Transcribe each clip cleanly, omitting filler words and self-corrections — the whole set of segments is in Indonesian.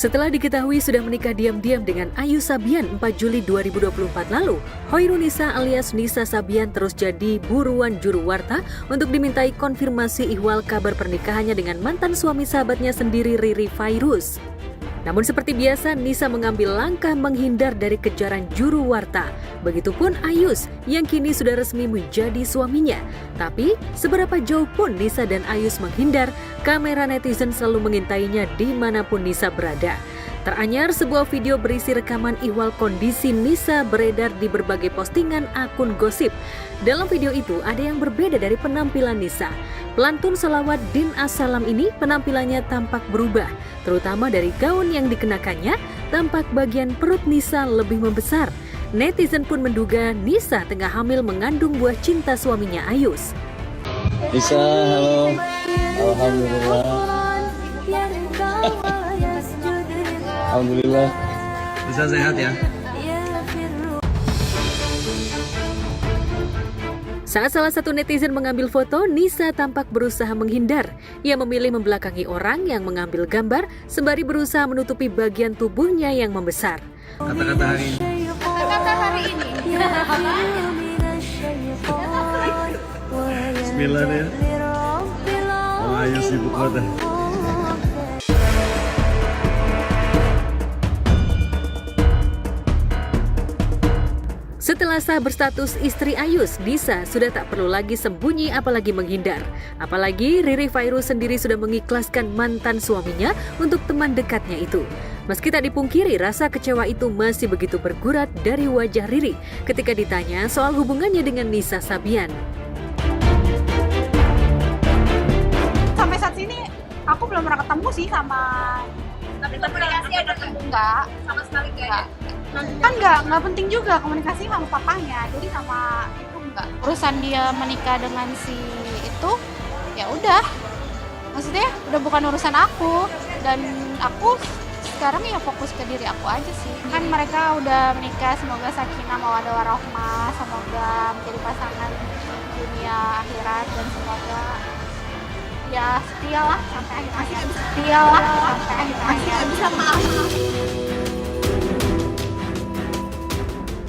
Setelah diketahui sudah menikah diam-diam dengan Ayu Sabian 4 Juli 2024 lalu, Hoirunisa alias Nisa Sabian terus jadi buruan juru warta untuk dimintai konfirmasi ihwal kabar pernikahannya dengan mantan suami sahabatnya sendiri Riri Fairuz. Namun seperti biasa, Nisa mengambil langkah menghindar dari kejaran juru warta. Begitupun Ayus yang kini sudah resmi menjadi suaminya. Tapi seberapa jauh pun Nisa dan Ayus menghindar, kamera netizen selalu mengintainya dimanapun Nisa berada. Teranyar sebuah video berisi rekaman ihwal kondisi Nisa beredar di berbagai postingan akun gosip. Dalam video itu ada yang berbeda dari penampilan Nisa. Pelantun selawat Din As-Salam ini penampilannya tampak berubah, terutama dari gaun yang dikenakannya, tampak bagian perut Nisa lebih membesar. Netizen pun menduga Nisa tengah hamil mengandung buah cinta suaminya Ayus. Nisa, halo. Alhamdulillah. Alhamdulillah. Nisa sehat ya? Saat salah satu netizen mengambil foto, Nisa tampak berusaha menghindar. Ia memilih membelakangi orang yang mengambil gambar sembari berusaha menutupi bagian tubuhnya yang membesar. Kata-kata hari ini. Kata-kata hari ini. Bismillah ya. Oh, ayo sibuk banget. Setelah sah berstatus istri Ayus, Nisa sudah tak perlu lagi sembunyi apalagi menghindar. Apalagi Riri Fairuz sendiri sudah mengikhlaskan mantan suaminya untuk teman dekatnya itu. Meski tak dipungkiri, rasa kecewa itu masih begitu bergurat dari wajah Riri ketika ditanya soal hubungannya dengan Nisa Sabian. Sampai saat ini aku belum pernah ketemu sih sama. Tapi komunikasi ada ketemu enggak? Sama sekali enggak. Kan nggak penting juga komunikasi sama papanya, jadi sama itu enggak. Urusan dia menikah dengan si itu, ya udah. Maksudnya udah bukan urusan aku, dan aku sekarang ya fokus ke diri aku aja sih. Kan mereka udah menikah, semoga sakinah mawaddah warahmah, semoga menjadi pasangan dunia akhirat, dan semoga ya setia lah sampai akhir hayat. Setia lah sampai akhir hayat. Bisa maaf.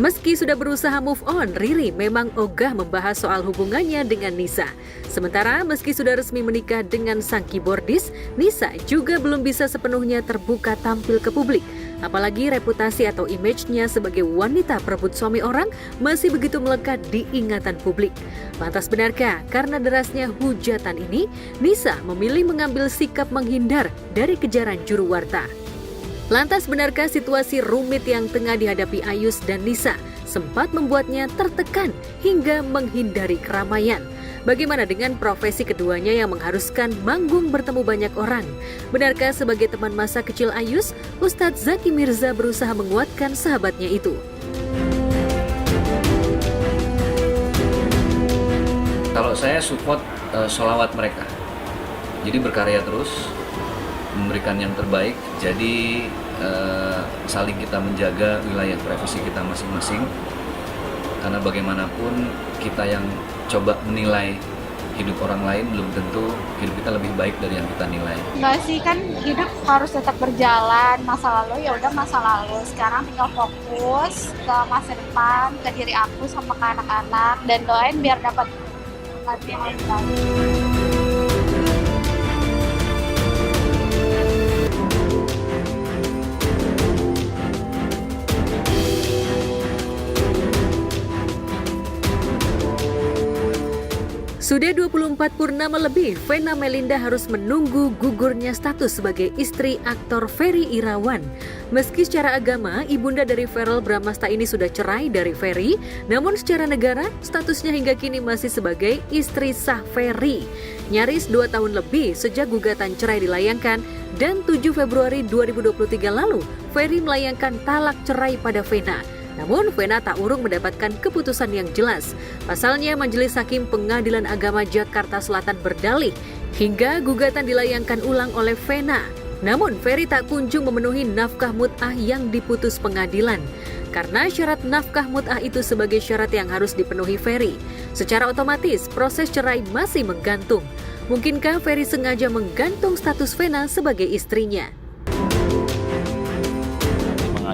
Meski sudah berusaha move on, Riri memang ogah membahas soal hubungannya dengan Nisa. Sementara meski sudah resmi menikah dengan sang keyboardis, Nisa juga belum bisa sepenuhnya terbuka tampil ke publik. Apalagi reputasi atau image-nya sebagai wanita perebut suami orang masih begitu melekat di ingatan publik. Lantas benarkah karena derasnya hujatan ini, Nisa memilih mengambil sikap menghindar dari kejaran juru warta? Lantas benarkah situasi rumit yang tengah dihadapi Ayus dan Nisa sempat membuatnya tertekan hingga menghindari keramaian? Bagaimana dengan profesi keduanya yang mengharuskan manggung bertemu banyak orang? Benarkah sebagai teman masa kecil Ayus, Ustadz Zaki Mirza berusaha menguatkan sahabatnya itu? Kalau saya support sholawat mereka, jadi berkarya terus, memberikan yang terbaik, jadi saling kita menjaga wilayah privasi kita masing-masing, karena bagaimanapun kita yang coba menilai hidup orang lain belum tentu hidup kita lebih baik dari yang kita nilai. Enggak sih, kan hidup harus tetap berjalan. Masa lalu ya udah masa lalu, sekarang tinggal fokus ke masa depan, ke diri aku sama ke anak-anak, dan doain biar dapat hati yang lebih baik. Sudah 24 purnama lebih, Vena Melinda harus menunggu gugurnya status sebagai istri aktor Ferry Irawan. Meski secara agama, ibunda dari Verrell Bramasta ini sudah cerai dari Ferry, namun secara negara, statusnya hingga kini masih sebagai istri sah Ferry. Nyaris 2 tahun lebih sejak gugatan cerai dilayangkan, dan 7 Februari 2023 lalu, Ferry melayangkan talak cerai pada Vena. Namun, Vena tak urung mendapatkan keputusan yang jelas. Pasalnya, Majelis Hakim Pengadilan Agama Jakarta Selatan berdalih hingga gugatan dilayangkan ulang oleh Vena. Namun, Ferry tak kunjung memenuhi nafkah mut'ah yang diputus pengadilan. Karena syarat nafkah mut'ah itu sebagai syarat yang harus dipenuhi Ferry. Secara otomatis, proses cerai masih menggantung. Mungkinkah Ferry sengaja menggantung status Vena sebagai istrinya?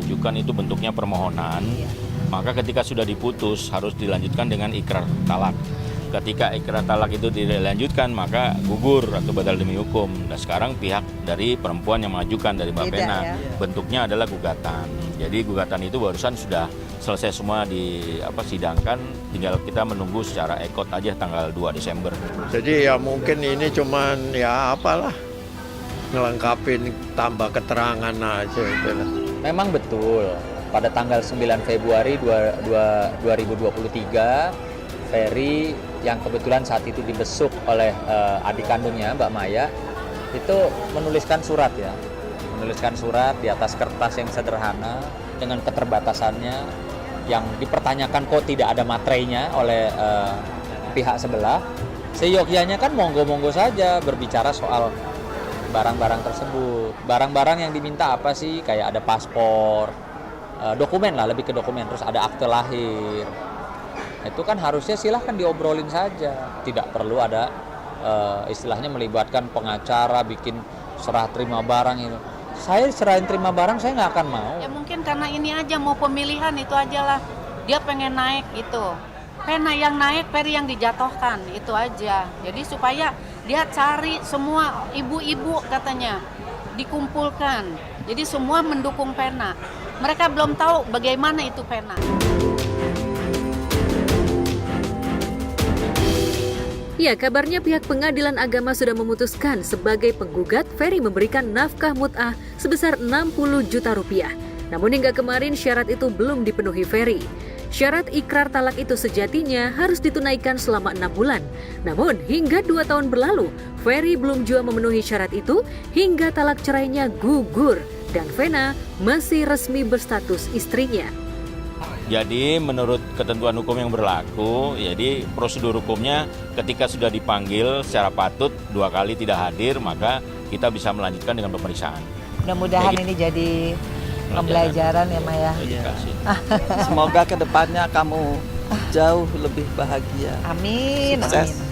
mengajukan itu bentuknya permohonan, maka ketika sudah diputus harus dilanjutkan dengan ikrar talak. Ketika ikrar talak itu tidak dilanjutkan, maka gugur atau batal demi hukum. Dan sekarang pihak dari perempuan yang mengajukan dari Mbak Vena, bentuknya adalah gugatan. Jadi gugatan itu barusan sudah selesai semua disidangkan, tinggal kita menunggu secara ekot aja tanggal 2 Desember. Jadi ya mungkin ini cuman ya apalah, ngelengkapin tambah keterangan aja gitu lah. Memang betul, pada tanggal 9 Februari 2023, Ferry yang kebetulan saat itu dibesuk oleh adik kandungnya, Mbak Maya, itu menuliskan surat ya. Menuliskan surat di atas kertas yang sederhana dengan keterbatasannya yang dipertanyakan kok tidak ada materainya oleh pihak sebelah. Seyogyanya kan monggo-monggo saja berbicara soal barang-barang tersebut. Barang-barang yang diminta apa sih? Kayak ada paspor, dokumen lah, lebih ke dokumen, terus ada akte lahir. Itu kan harusnya silahkan diobrolin saja, tidak perlu ada istilahnya melibatkan pengacara, bikin serah terima barang itu. Saya serahin terima barang saya nggak akan mau. Ya mungkin karena ini aja mau pemilihan itu aja lah, dia pengen naik gitu. Pena yang naik, Ferry yang dijatuhkan, itu aja. Jadi supaya dia cari semua ibu-ibu katanya dikumpulkan. Jadi semua mendukung Pena. Mereka belum tahu bagaimana itu Pena. Ya, kabarnya pihak pengadilan agama sudah memutuskan sebagai penggugat Ferry memberikan nafkah mut'ah sebesar 60 juta rupiah. Namun hingga kemarin syarat itu belum dipenuhi Ferry. Syarat ikrar talak itu sejatinya harus ditunaikan selama 6 bulan. Namun hingga 2 tahun berlalu, Ferry belum juga memenuhi syarat itu hingga talak cerainya gugur dan Vena masih resmi berstatus istrinya. Jadi menurut ketentuan hukum yang berlaku, jadi prosedur hukumnya ketika sudah dipanggil secara patut 2 kali tidak hadir, maka kita bisa melanjutkan dengan pemeriksaan. Mudah-mudahan ini jadi pembelajaran ya Maya. Semoga kedepannya kamu jauh lebih bahagia. Amin. Sukses. Amin.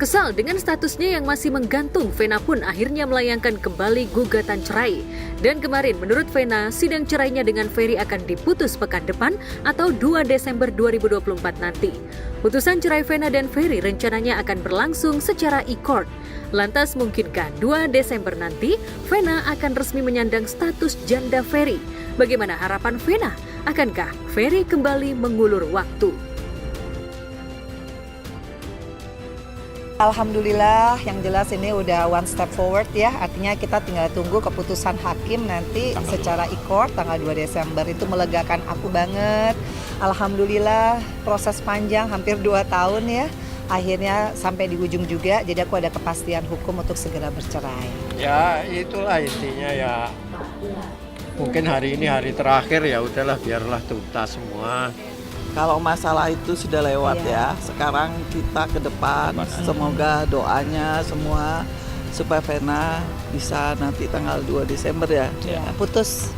Kesal dengan statusnya yang masih menggantung, Vena pun akhirnya melayangkan kembali gugatan cerai. Dan kemarin menurut Vena, sidang cerainya dengan Ferry akan diputus pekan depan atau 2 Desember 2024 nanti. Putusan cerai Vena dan Ferry rencananya akan berlangsung secara e-court. Lantas mungkinkah 2 Desember nanti Vena akan resmi menyandang status janda Ferry? Bagaimana harapan Vena? Akankah Ferry kembali mengulur waktu? Alhamdulillah, yang jelas ini udah one step forward ya. Artinya kita tinggal tunggu keputusan hakim nanti secara e-court tanggal 2 Desember. Itu melegakan aku banget. Alhamdulillah, proses panjang hampir 2 tahun ya. Akhirnya sampai di ujung juga, jadi aku ada kepastian hukum untuk segera bercerai. Ya itulah intinya ya. Mungkin hari ini hari terakhir ya udahlah biarlah tuntas semua. Kalau masalah itu sudah lewat ya. Sekarang kita ke depan. Semoga doanya semua supaya Vena bisa nanti tanggal 2 Desember ya. Putus.